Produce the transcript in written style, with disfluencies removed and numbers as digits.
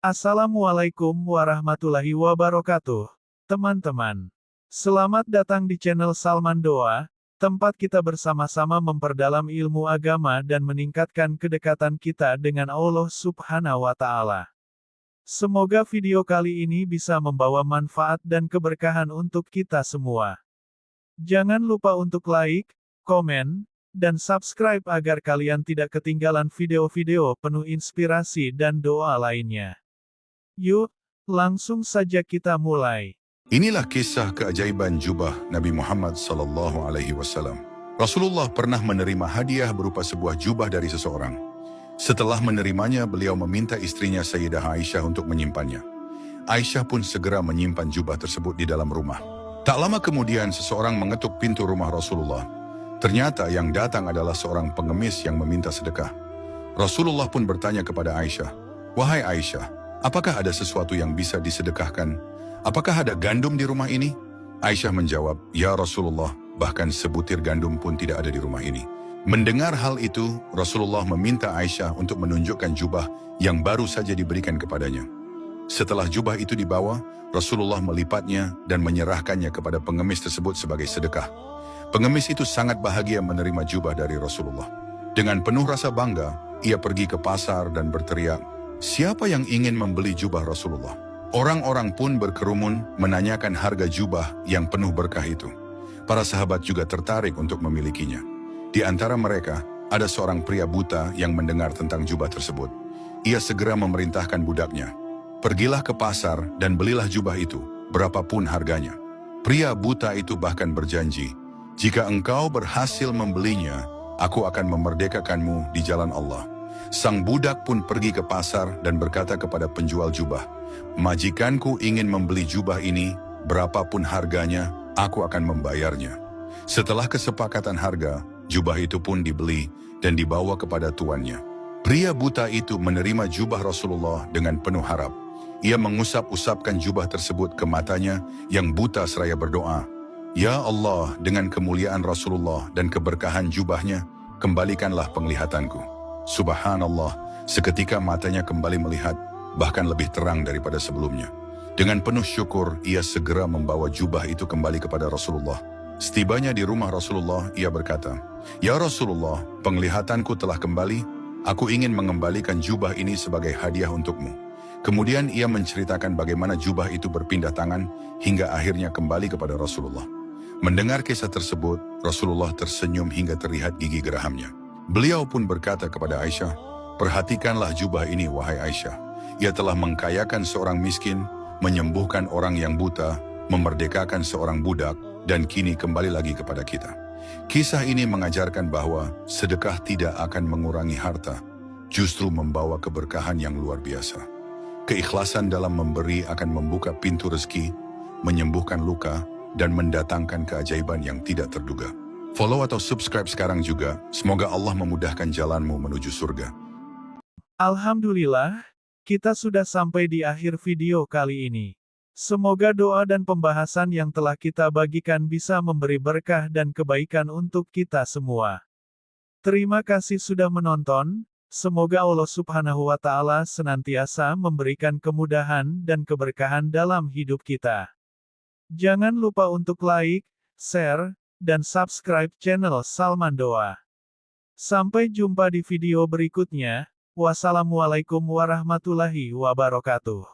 Assalamualaikum warahmatullahi wabarakatuh. Teman-teman, selamat datang di channel Salman Doa, tempat kita bersama-sama memperdalam ilmu agama dan meningkatkan kedekatan kita dengan Allah Subhanahu wa Ta'ala. Semoga video kali ini bisa membawa manfaat dan keberkahan untuk kita semua. Jangan lupa untuk like, komen, dan subscribe agar kalian tidak ketinggalan video-video penuh inspirasi dan doa lainnya. Yuk, langsung saja kita mulai. Inilah kisah keajaiban jubah Nabi Muhammad SAW. Rasulullah pernah menerima hadiah berupa sebuah jubah dari seseorang. Setelah menerimanya, beliau meminta istrinya Sayyidah Aisyah untuk menyimpannya. Aisyah pun segera menyimpan jubah tersebut di dalam rumah. Tak lama kemudian, seseorang mengetuk pintu rumah Rasulullah. Ternyata yang datang adalah seorang pengemis yang meminta sedekah. Rasulullah pun bertanya kepada Aisyah, "Wahai Aisyah, apakah ada sesuatu yang bisa disedekahkan? Apakah ada gandum di rumah ini?" Aisyah menjawab, "Ya Rasulullah, bahkan sebutir gandum pun tidak ada di rumah ini." Mendengar hal itu, Rasulullah meminta Aisyah untuk menunjukkan jubah yang baru saja diberikan kepadanya. Setelah jubah itu dibawa, Rasulullah melipatnya dan menyerahkannya kepada pengemis tersebut sebagai sedekah. Pengemis itu sangat bahagia menerima jubah dari Rasulullah. Dengan penuh rasa bangga, ia pergi ke pasar dan berteriak, "Siapa yang ingin membeli jubah Rasulullah?" Orang-orang pun berkerumun menanyakan harga jubah yang penuh berkah itu. Para sahabat juga tertarik untuk memilikinya. Di antara mereka, ada seorang pria buta yang mendengar tentang jubah tersebut. Ia segera memerintahkan budaknya, "Pergilah ke pasar dan belilah jubah itu, berapapun harganya." Pria buta itu bahkan berjanji, "Jika engkau berhasil membelinya, aku akan memerdekakanmu di jalan Allah." Sang budak pun pergi ke pasar dan berkata kepada penjual jubah, "Majikanku ingin membeli jubah ini, berapapun harganya, aku akan membayarnya." Setelah kesepakatan harga, jubah itu pun dibeli dan dibawa kepada tuannya. Pria buta itu menerima jubah Rasulullah dengan penuh harap. Ia mengusap-usapkan jubah tersebut ke matanya yang buta seraya berdoa, "Ya Allah, dengan kemuliaan Rasulullah dan keberkahan jubahnya, kembalikanlah penglihatanku." Subhanallah, seketika matanya kembali melihat, bahkan lebih terang daripada sebelumnya. Dengan penuh syukur, ia segera membawa jubah itu kembali kepada Rasulullah. Setibanya di rumah Rasulullah, ia berkata, "Ya Rasulullah, penglihatanku telah kembali. Aku ingin mengembalikan jubah ini sebagai hadiah untukmu." Kemudian ia menceritakan bagaimana jubah itu berpindah tangan hingga akhirnya kembali kepada Rasulullah. Mendengar kisah tersebut, Rasulullah tersenyum hingga terlihat gigi gerahamnya. Beliau pun berkata kepada Aisyah, "Perhatikanlah jubah ini, wahai Aisyah. Ia telah mengkayakan seorang miskin, menyembuhkan orang yang buta, memerdekakan seorang budak, dan kini kembali lagi kepada kita." Kisah ini mengajarkan bahwa sedekah tidak akan mengurangi harta, justru membawa keberkahan yang luar biasa. Keikhlasan dalam memberi akan membuka pintu rezeki, menyembuhkan luka, dan mendatangkan keajaiban yang tidak terduga. Follow atau subscribe sekarang juga, semoga Allah memudahkan jalanmu menuju surga. Alhamdulillah, kita sudah sampai di akhir video kali ini. Semoga doa dan pembahasan yang telah kita bagikan bisa memberi berkah dan kebaikan untuk kita semua. Terima kasih sudah menonton, semoga Allah Subhanahu wa Ta'ala senantiasa memberikan kemudahan dan keberkahan dalam hidup kita. Jangan lupa untuk like, share, dan subscribe channel Salman Doa. Sampai jumpa di video berikutnya. Wassalamualaikum warahmatullahi wabarakatuh.